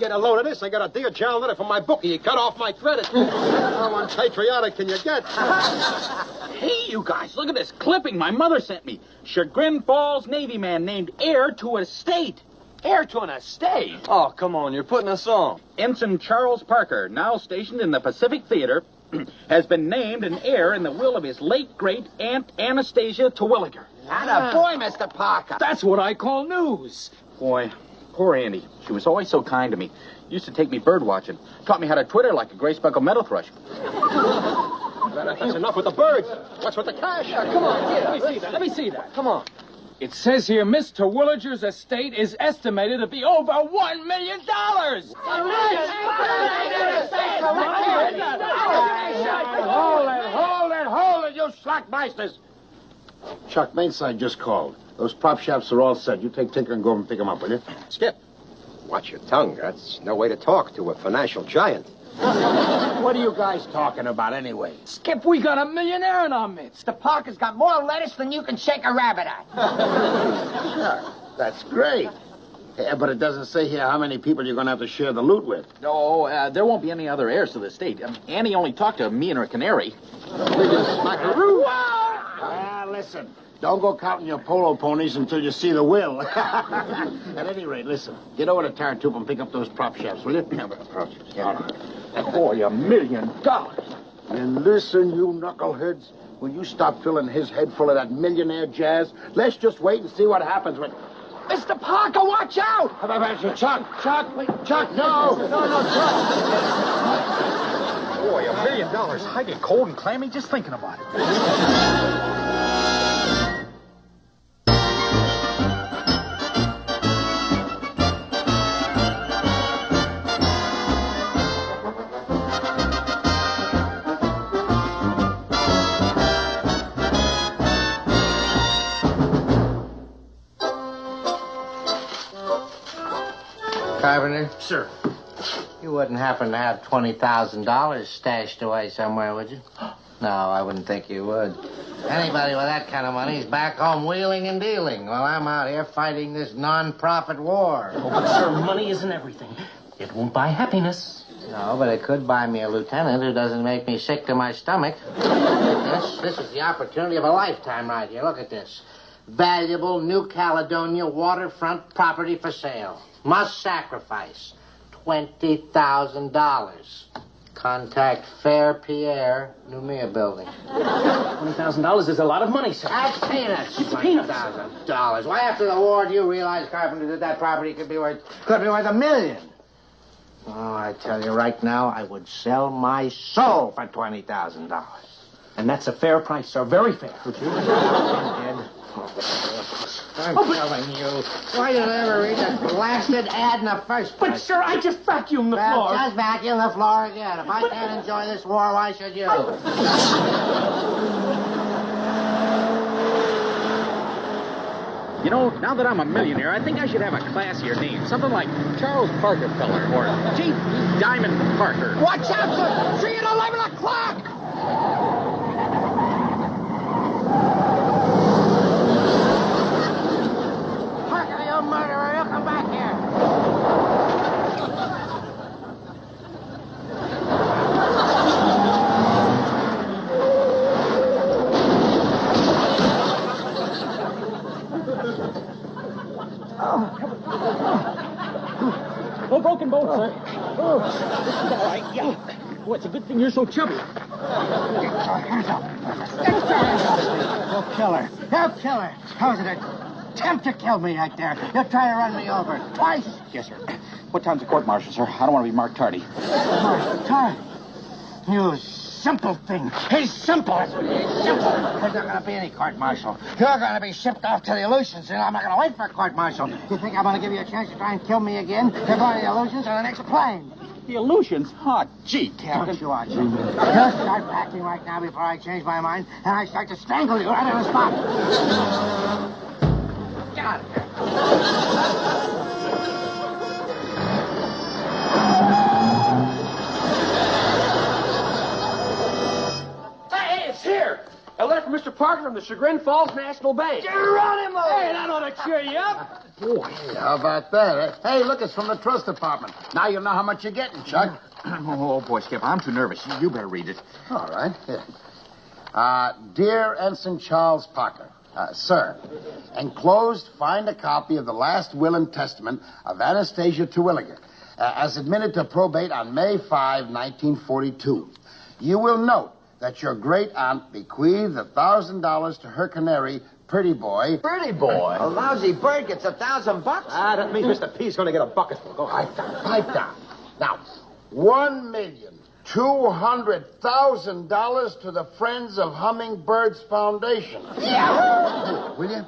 get a load of this. I got a dear John letter from my bookie. He cut off my credit. How unpatriotic can you get? Hey, you guys, look at this clipping my mother sent me. Chagrin Falls Navy man named heir to estate. Heir to an estate? Oh, come on, you're putting us on. Ensign Charles Parker, now stationed in the Pacific Theater, has been named an heir in the will of his late great Aunt Anastasia Terwilliger. Attaboy, Mr. Parker. That's what I call news. Boy, poor Andy. She was always so kind to me. Used to take me bird watching. Taught me how to twitter like a gray-speckled meadow thrush. That's enough with the birds. What's with the cash? Come on, get it. Let me see that. Come on. It says here Miss Terwilliger's estate is estimated to be over $1 million. Hold it, you slackmeisters. Chuck, Mainside just called. Those prop shops are all set. You take Tinker and go over and pick them up, will you? Skip, watch your tongue. That's no way to talk to a financial giant. What are you guys talking about anyway? Skip, we got a millionaire in our midst. The Parker's got more lettuce than you can shake a rabbit at. Sure, that's great. Yeah, but it doesn't say here how many people you're going to have to share the loot with. No, there won't be any other heirs to the estate. Annie only talked to me and her canary. Listen, don't go counting your polo ponies until you see the will. At any rate, listen, get over to Tartuffe and pick up those prop shops, will you? Yeah. Boy, $1 million. And listen, you knuckleheads, will you stop filling his head full of that millionaire jazz? Let's just wait and see what happens with... Mr. Parker, watch out! How about you, Chuck? Chuck, no, Chuck. Boy, $1 million. I get cold and clammy just thinking about it. Carpenter? Sir. You wouldn't happen to have $20,000 stashed away somewhere, would you? No, I wouldn't think you would. Anybody with that kind of money is back home wheeling and dealing while I'm out here fighting this non-profit war. Oh, but, sir, money isn't everything. It won't buy happiness. No, but it could buy me a lieutenant who doesn't make me sick to my stomach. Look at this. This is the opportunity of a lifetime right here. Look at this. Valuable New Caledonia waterfront property for sale. Must sacrifice. $20,000. Contact Fair Pierre, Numia Building. $20,000 is a lot of money, sir. That's peanuts. It's peanuts. $20,000. Why, after the war, do you realize, Carpenter, that property could be worth $1 million? Oh, I tell you right now, I would sell my soul for $20,000. And that's a fair price, sir. Very fair. Would you Ed? I'm telling you. Why did I ever read that blasted ad in the first place? But, sir, I just vacuumed the Well, floor. just vacuum the floor again. If I can't enjoy this war, why should you? You know, now that I'm a millionaire, I think I should have a classier name. Something like Charles Parker Feller or J.P. Diamond Parker. Watch out, sir! See you at 11 o'clock! Parker, you murderer, you come back here. No broken bones, sir. Oh, this is all right, yeah. Boy, it's a good thing you're so chubby. He'll kill her. He'll kill her. How was it an attempt to kill me right there? You'll try to run me over twice. Yes, sir. What time's the court-martial, sir? I don't want to be marked tardy. Tardy. You simple thing. He's simple. That's what he is. Simple. There's not going to be any court-martial. You're going to be shipped off to the Aleutians, and I'm not going to wait for a court-martial. You think I'm going to give you a chance to try and kill me again? You're going to the Aleutians on the next plane. The Aleutians? Oh, gee, Captain. Don't you watch it. You start packing right now before I change my mind, and I start to strangle you right on the spot. Get out of here. Hey, it's here. A letter from Mr. Parker from the Chagrin Falls National Bank. Geronimo! Hey, that ought to Cheer up. Boy, how about that? Eh? Hey, look, it's from the trust department. Now you'll know how much you're getting, Chuck. Oh, boy, Skip, I'm too nervous. You better read it. All right. Here. Dear Ensign Charles Parker, sir, enclosed find a copy of the last will and testament of Anastasia Terwilliger, as admitted to probate on May 5, 1942. You will note that your great-aunt bequeathed $1,000 to her canary, Pretty Boy. Pretty boy. A lousy bird gets $1,000. That means Mr. P's going to get a bucket full. Go ahead. Pipe down. Now, $1,200,000 to the Friends of Hummingbirds Foundation. Yeah. Will you?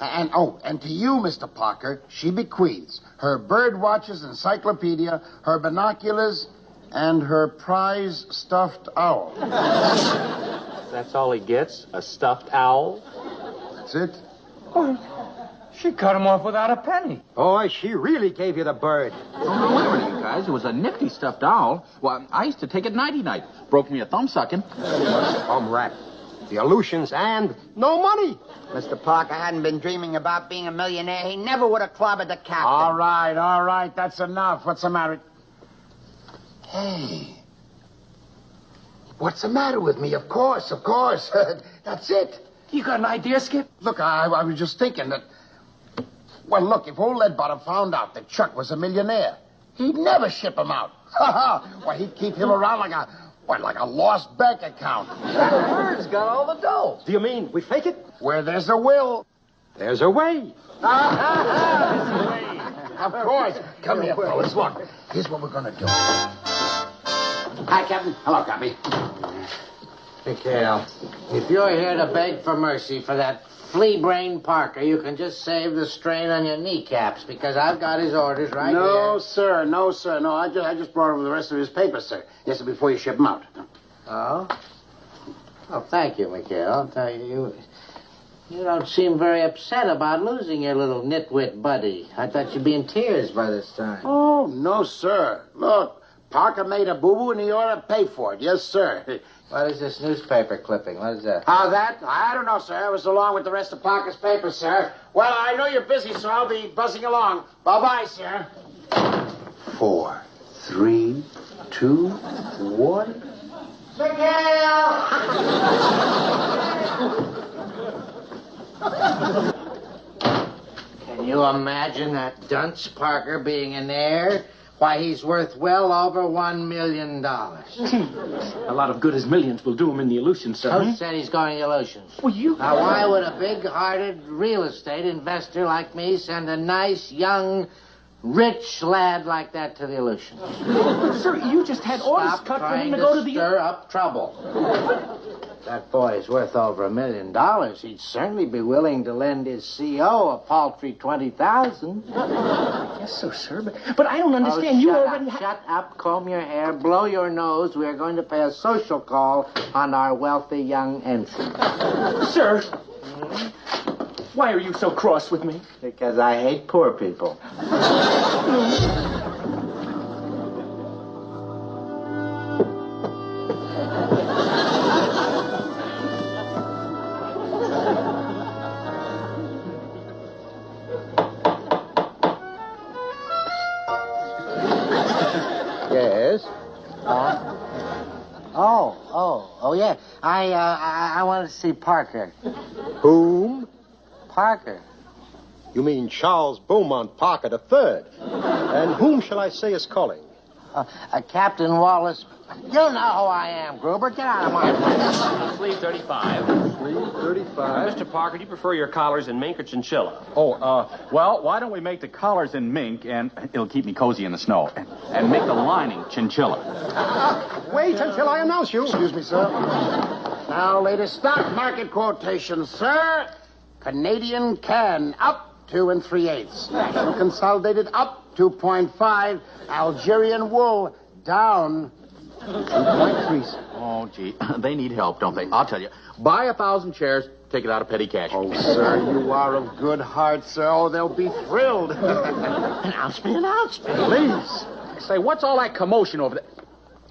And to you, Mr. Parker, she bequeaths her Birdwatcher's Encyclopedia, her binoculars, and her prize stuffed owl. That's all he gets? A stuffed owl? That's it. She cut him off without a penny. Boy, she really gave you the bird. Oh, wait a minute, you guys. It was a nifty stuffed owl. Well, I used to take it nighty-night. Broke me a thumb sucking. Rat. The Aleutians and no money. Mr. Parker hadn't been dreaming about being a millionaire. He never would have clobbered the captain. All right. That's enough. What's the matter? Hey. What's the matter with me? Of course. That's it. You got an idea, Skip? Look, I was just thinking that... Well, look, if old Leadbottom found out that Chuck was a millionaire, he'd never ship him out. Well, he'd keep him around like a lost bank account. The bird's got all the dough. Do you mean we fake it? Where there's a will, There's a way. of course. Come here, fellas. Look, here's what we're going to do. Hi, Captain. Hello, Copy. McHale, if you're here to beg for mercy for that flea-brained Parker, you can just save the strain on your kneecaps, because I've got his orders right here. No, sir. No, I just brought over the rest of his papers, sir. Yes, sir, before you ship him out. Oh? Oh, thank you, McHale. I'll tell you, you don't seem very upset about losing your little nitwit buddy. I thought you'd be in tears by this time. Oh, no, sir. Look, Parker made a boo-boo and he ought to pay for it. Yes, sir. What is this newspaper clipping? What is that? That? I don't know, sir. It was along with the rest of Parker's papers, sir. Well, I know you're busy, so I'll be buzzing along. Bye-bye, sir. 4, 3, 2, 1. Can you imagine that dunce Parker being an heir? Why, he's worth well over $1 million. A lot of good as millions will do him in the Aleutian, sir. Who said he's going to Aleutians? Well, you... Now, why would a big-hearted real estate investor like me send a nice, young, rich lad like that to the Aleutians? Sir, you just had orders Stop cut for trying him to go to the... stir up trouble. That boy's worth over $1 million. He'd certainly be willing to lend his CO a paltry $20,000. Yes, so, sir, but I don't understand. You already... Shut up, comb your hair, blow your nose. We are going to pay a social call on our wealthy young ensign. Sir, why are you so cross with me? Because I hate poor people. Yes. Oh, yeah. I wanted to see Parker. Whom? Parker. You mean Charles Beaumont Parker III. And whom shall I say is calling? Captain Wallace. You know who I am, Gruber. Get out of my face. Sleeve 35. Sleeve 35. Mr. Parker, do you prefer your collars in mink or chinchilla? Well, why don't we make the collars in mink, and it'll keep me cozy in the snow, and make the lining chinchilla. Wait until I announce you. Excuse me, sir. Now, latest stock market quotation, sir. Canadian can up 2 3/8. National Consolidated up 2.5. Algerian wool down 2.3. Oh, gee, they need help, don't they? I'll tell you. Buy 1,000 shares, take it out of petty cash. Oh, sir, you are of good heart, sir. Oh, they'll be thrilled. Announcement. Please. Say, what's all that commotion over there?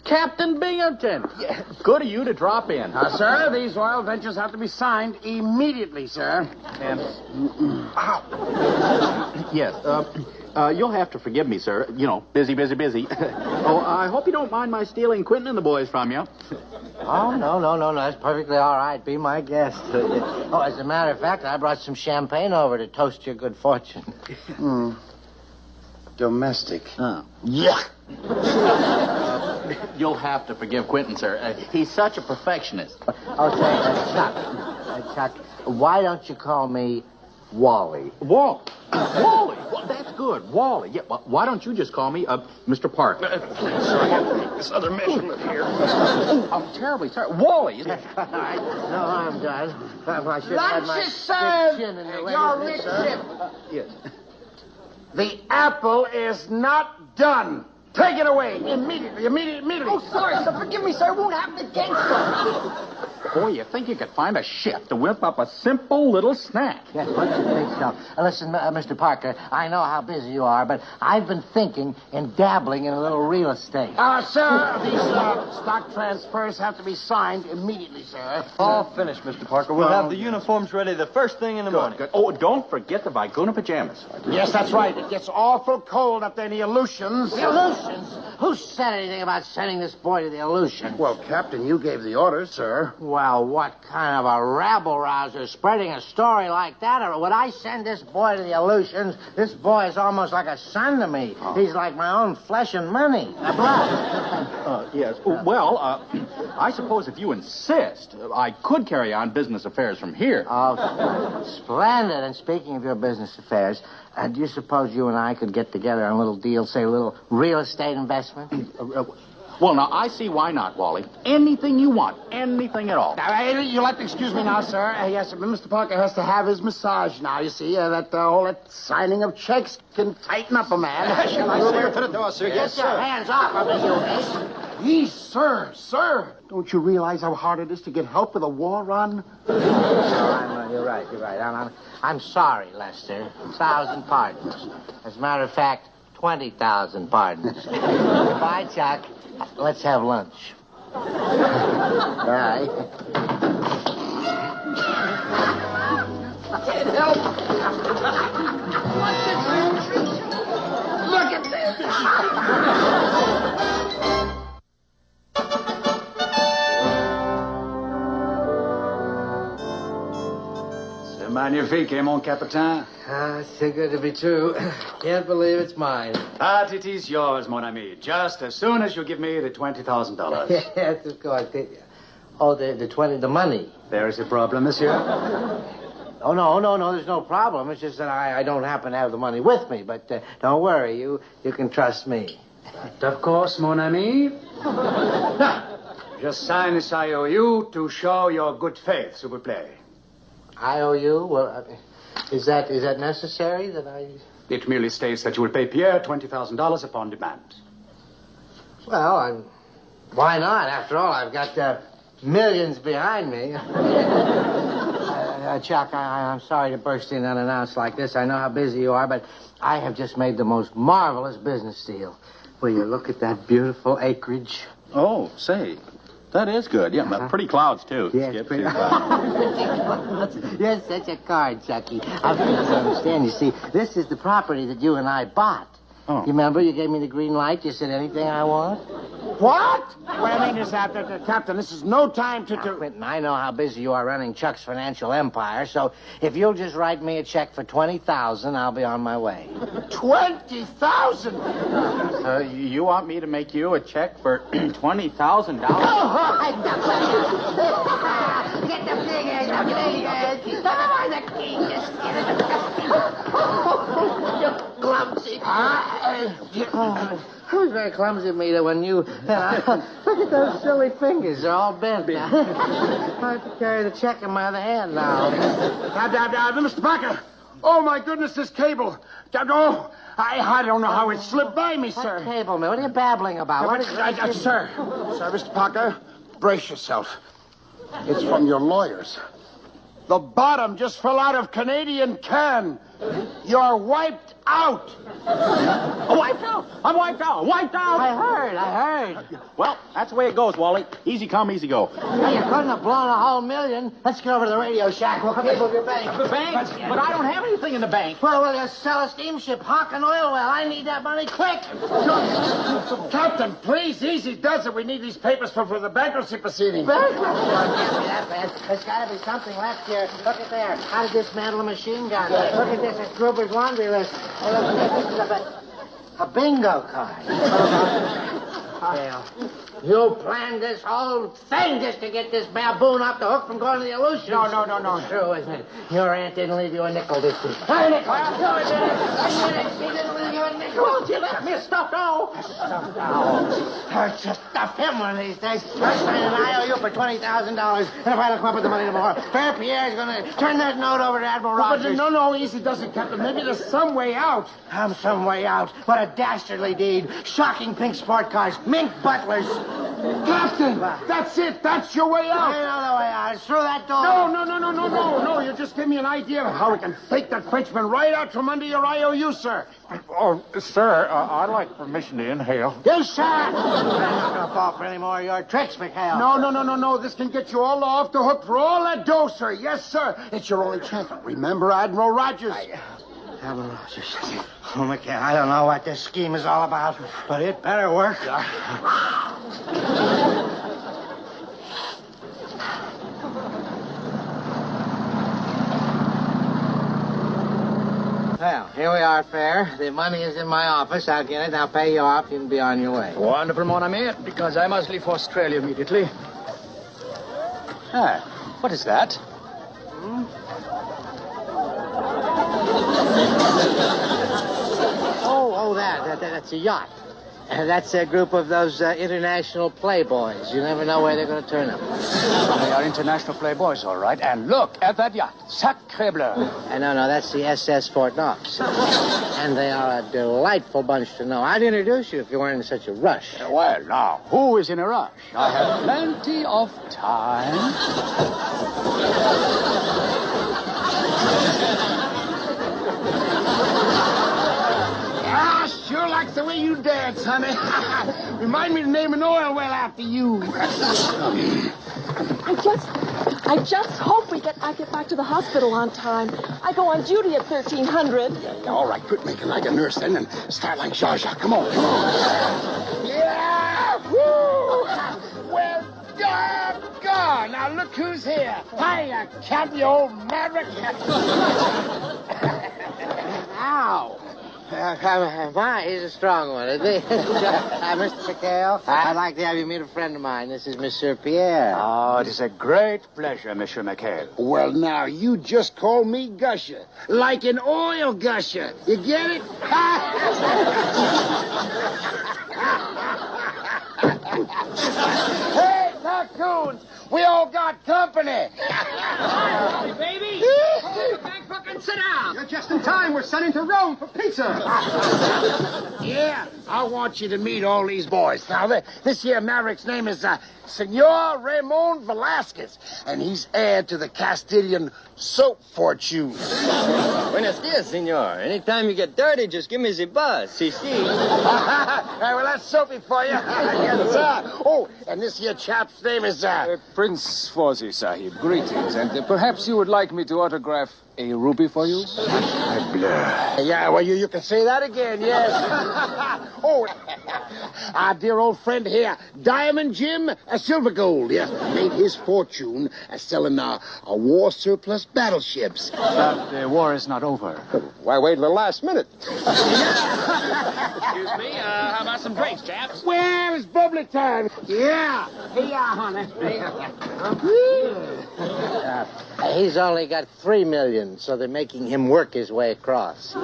Captain Binghamton. Yeah, good of you to drop in. Sir, these oil ventures have to be signed immediately, sir. And, yes, you'll have to forgive me, sir. You know, busy. Oh, I hope you don't mind my stealing Quentin and the boys from you. Oh, no. That's perfectly all right. Be my guest. Oh, as a matter of fact, I brought some champagne over to toast your good fortune. Domestic. Oh. Yeah. You'll have to forgive Quentin, sir. He's such a perfectionist. Oh, say, Chuck, why don't you call me Wally? Wally. Well, that's good. Wally. Yeah, well, why don't you just call me Mr. Parker? Sir, I have to make this other measurement here. Oh, I'm terribly sorry. Wally. All right. No, I'm done. I should have had my Lunch is served. big chin in the way Your of this, rich sir. ship. Yes. The apple is not done. Take it away immediately. Oh, sorry, sir. Forgive me, sir. It won't happen again, sir. Boy, you think you could find a chef to whip up a simple little snack? Yes, what do you think so? Listen, Mr. Parker, I know how busy you are, but I've been thinking and dabbling in a little real estate. Sir, these stock transfers have to be signed immediately, sir. All finished, Mr. Parker. We'll have the uniforms ready the first thing in the morning. Good. Oh, don't forget the Vicuna pajamas. Yes, that's right. It gets awful cold up there in the Aleutians. The Aleutians? Who said anything about sending this boy to the Aleutians? Well, Captain, you gave the orders, sir. Well, what kind of a rabble-rouser spreading a story like that? Or would I send this boy to the Aleutians? This boy is almost like a son to me. He's like my own flesh and money. Yes. Well, I suppose if you insist, I could carry on business affairs from here. Oh, splendid. And speaking of your business affairs, do you suppose you and I could get together on a little deal, say a little real estate investment? Well, now, I see why not, Wally. Anything you want. Anything at all. Now, you'll have to excuse me now, sir. Yes, Mr. Parker has to have his massage now, you see. That signing of checks can tighten up a man. Shall I see her to the door, sir? Yes, Get your sir. hands off of me, you Please, sir. Don't you realize how hard it is to get help with a war run? You're right. I'm sorry, Lester. 1,000 pardons. As a matter of fact, 20,000 pardons. Bye, Chuck. Let's have lunch. Bye. Can't help it. What's it? Look at C'est magnifique, eh, mon capitaine? It's too good to be true. Can't believe it's mine. That it is yours, mon ami. Just as soon as you give me the $20,000. Yes, of course. Oh, the money. There is a problem, monsieur? Oh, no, there's no problem. It's just that I don't happen to have the money with me. But don't worry, you can trust me. Of course, mon ami. Just sign this IOU to show your good faith, s'il vous plaît. IOU? Well, is that necessary that I... It merely states that you will pay Pierre $20,000 upon demand. Well, why not? After all, I've got millions behind me. Chuck, I'm sorry to burst in unannounced like this. I know how busy you are, but I have just made the most marvelous business deal. Will you look at that beautiful acreage? Oh, say, that is good. Yeah, pretty clouds, too. Yes, Skip, pretty... too. Yes, such a card, Chucky. I think you understand. You see, this is the property that you and I bought. Oh. You remember? You gave me the green light. You said anything I want. What? What I mean is that, Captain, this is no time to... Quentin, I know how busy you are running Chuck's financial empire, so if you'll just write me a check for $20,000, I'll be on my way. 20,000? You want me to make you a check for $20,000? Get the figures, the figures. You're clumsy. It was very clumsy of me that when you... look at those silly fingers. They're all bent now. I have to carry the check in my other hand now. Mr. Parker. Oh, my goodness, this cable. Oh, I don't know how it slipped by me, sir. What cable, man? What are you babbling about? What is Sir, Mr. Parker, brace yourself. It's from your lawyers. The bottom just fell out of Canadian can. You're wiped out. Wiped out. I'm wiped out. Wiped out. I heard. Well, that's the way it goes, Wally. Easy come, easy go. Well, you couldn't have blown a whole million. Let's get over to the Radio Shack. We'll cable your bank. The bank? But I don't have anything in the bank. Well, we'll just sell a steamship, hawk an oil well. I need that money quick. Captain, please, easy does it. We need these papers for the bankruptcy proceedings. Can't be that bad. There's got to be something left here. Look at there. How to dismantle a machine gun. Look at this. It's Gruber's laundry list. Hey, look, this is a bingo card. Hell, you planned this whole thing just to get this baboon off the hook from going to the illusion. No. True, isn't it? Your aunt didn't leave you a nickel, did she? A nickel. No, it didn't. She didn't leave you a nickel. Won't you let me stuff now? Stuff him one of these days. I signed an IOU for $20,000, and if I don't come up with the money tomorrow, Fair Pierre's going to turn that note over to Admiral Rogers. But no, easy does it, Captain. Maybe there's some way out. I'm some way out. What a dastardly deed. Shocking pink sport cars, mink butlers. Captain, that's it. That's your way out. I know the way out. It's through that door. No. You just give me an idea of how we can fake that Frenchman right out from under your IOU, sir. Oh, sir, I'd like permission to inhale. You shot! I'm not going to fall for any more of your tricks, McHale. No. This can get you all off the hook for all that dough, sir. Yes, sir. It's your only chance. Remember Admiral Rogers. Admiral Rogers. Oh, McHale, I don't know what this scheme is all about, but it better work. Well, here we are, Fair. The money is in my office. I'll get it. I'll pay you off. You can be on your way. Wonderful, mon ami, because I must leave for Australia immediately. Ah, what is that? That's a yacht. That's a group of those international playboys. You never know where they're going to turn up. They are international playboys, all right. And look at that yacht. Sacre bleu. No, that's the SS Fort Knox. And they are a delightful bunch to know. I'd introduce you if you weren't in such a rush. Well, now, who is in a rush? I have plenty of time. Sure likes the way you dance, honey. Remind me to name an oil well after you. I just hope I get back to the hospital on time. I go on duty at 1300. All right, quit making like a nurse then and start like Zsa Zsa. Come on. Yeah! Woo! Well, doggone. Now look who's here. Hiya, Captain, you old maverick. Ow. He's a strong one, isn't he? Mr. McHale, I'd like to have you meet a friend of mine. This is Monsieur Pierre. Oh, it is a great pleasure, Monsieur McHale. Well, now, you just call me Gusher. Like an oil gusher. You get it? Hey, raccoons! We all got company. Baby! Back fucking sit down. You're just in time. We're sending to Rome for pizza. Yeah, I want you to meet all these boys. Now, this here maverick's name is Senor Ramon Velasquez, and he's heir to the Castilian soap fortune. Buenos dias, senor. Anytime you get dirty, just give me the buzz. See. Well, that's soapy for you. Yes, sir. Oh, and this here chap's name is... Prince Fawzi, Sahib. Greetings. And perhaps you would like me to autograph a ruby for you? Yeah, well, you can say that again, yes. Oh, our dear old friend here, Diamond Jim Silver Gold, yes, made his fortune selling war surplus battleships. But the war is not over. Why wait till the last minute? Excuse me, how about some drinks, chaps? Well, it's bubbly time. Yeah. Here you are, honey. He's only got 3 million, so they're making him work his way across.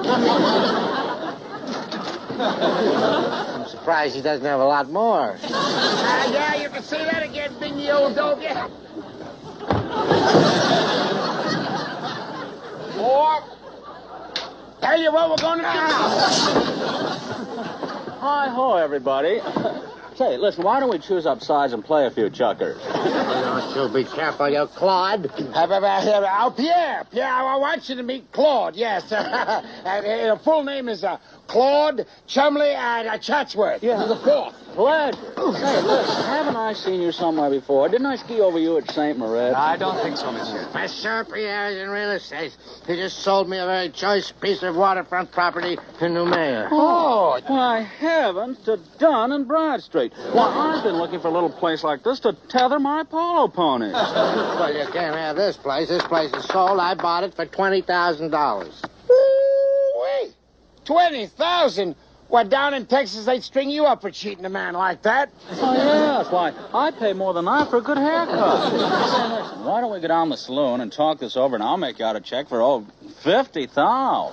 I'm surprised he doesn't have a lot more. Yeah, you can say that again, bingy old dog. Yeah. Or, tell you what we're going to do. Hi-ho, everybody. Say, listen, why don't we choose up sides and play a few chuckers? Don't you be careful, you Claude. Pierre. Pierre, I want you to meet Claude, yes. Her full name is Claude Chumley Chatsworth. Yeah. He's the fourth. Pleasure. Hey, listen, haven't I seen you somewhere before? Didn't I ski over you at St. Moritz? I don't think so, monsieur. Monsieur Pierre is in real estate. He just sold me a very choice piece of waterfront property in Noumea. Oh, why, heavens to Dunn and Bradstreet. Why, I've been looking for a little place like this to tether my polo ponies. Well, you can't have this place. This place is sold. I bought it for $20,000. Wait, 20,000? Well, down in Texas, they'd string you up for cheating a man like that. Oh, yes. Why, I pay more than that for a good haircut. Say, listen, why don't we go down the saloon and talk this over, and I'll make you out a check for, $50,000.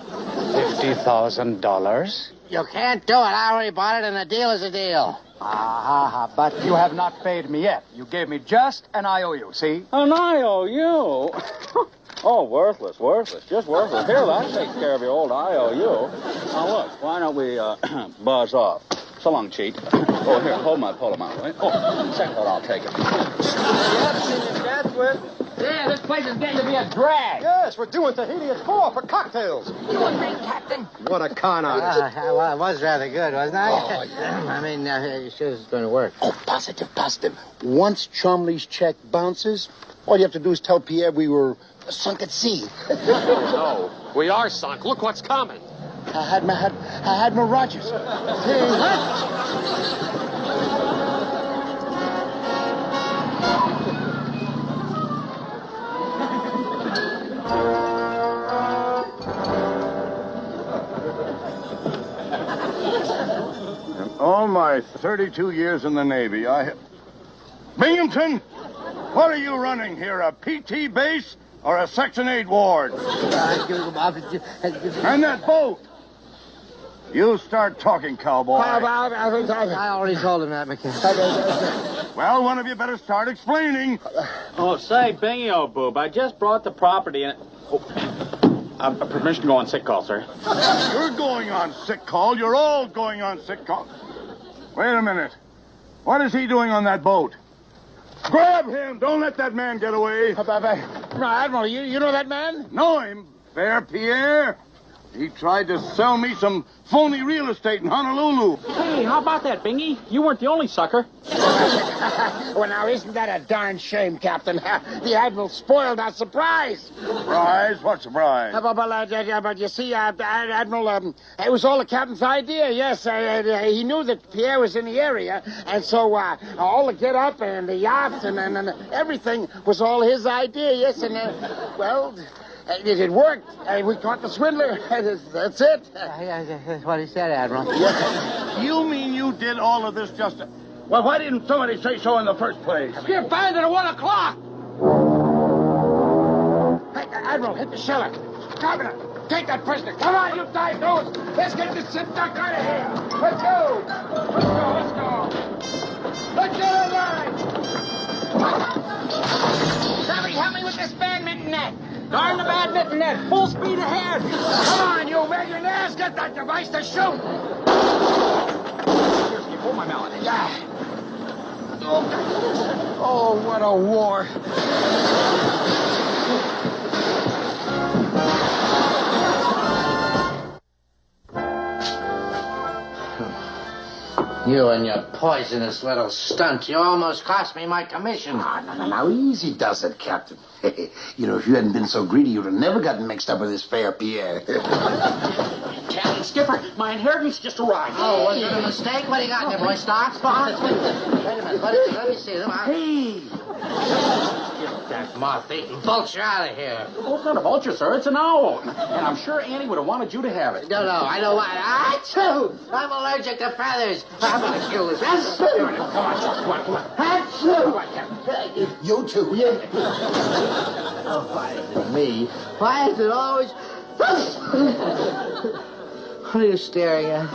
$50,000? You can't do it. I already bought it, and a deal is a deal. But you have not paid me yet. You gave me just an IOU, see? An IOU? Oh, worthless. Just worthless. Here, that takes care of your old IOU. Now, look, why don't we buzz off? So long, cheat. Oh, here, hold my polo mount, right? Oh, second thought, I'll take it. Yeah, this place is getting to be a drag. Yes, we're doing Tahiti at 4 for cocktails. You agree, Captain? What a con artist. Well, it was rather good, wasn't it? Oh, yeah. I mean, you sure it's going to work? Oh, positive. Once Chumley's check bounces, all you have to do is tell Pierre we were sunk at sea. No, we are sunk. Look what's coming. Admiral Rogers. In all my 32 years in the Navy, Binghamton, what are you running here, a PT base or a Section 8 ward? And that boat. You start talking, cowboy. I already told him that, McHale. Well, one of you better start explaining. Oh, say, Bingy, old boob, I just brought the property in. Permission to go on sick call, sir. You're going on sick call. You're all going on sick call. Wait a minute. What is he doing on that boat? Grab him! Don't let that man get away. Admiral, you know that man? Know him? Fair Pierre. He tried to sell me some phony real estate in Honolulu. Hey, how about that, Bingy? You weren't the only sucker. Well, now, isn't that a darn shame, Captain? The Admiral spoiled our surprise. Surprise? What surprise? But you see, Admiral, it was all the captain's idea, yes. He knew that Pierre was in the area, and so all the get-up and the yachts and everything was all his idea, yes. And, well... It worked. We caught the swindler. That's it. That's what he said, Admiral. You mean you did all of this just... Well, why didn't somebody say so in the first place? You're banned at 1 o'clock. Hey, Admiral, hit the sheller. Governor, take that prisoner. Come on, you dive-nose. Let's get this duck out of here. Let's go. Let's get in line. Somebody help me with this badminton net. Darn the badminton net. Full speed ahead. Come on, you millionaires. Get that device to shoot. Seriously, pull my mallet. Yeah. Oh, what a war. You and your poisonous little stunt. You almost cost me my commission. Now, easy does it, Captain. You know, if you hadn't been so greedy, you'd have never gotten mixed up with this fair Pierre. Captain Skipper, my inheritance just arrived. Oh, was it a mistake? What do you got in your boy? Stocks, bonds? Wait a minute. Let me see them. Hey! Get that moth-eating vulture out of here. Oh, it's not a vulture, sir. It's an owl. And I'm sure Annie would have wanted you to have it. No, I know why. Achoo! I'm allergic to feathers. I'm going to kill this. Achoo! Come on, Achoo! You too. Yeah. Oh, why is it me? Why is it always... What are you staring at?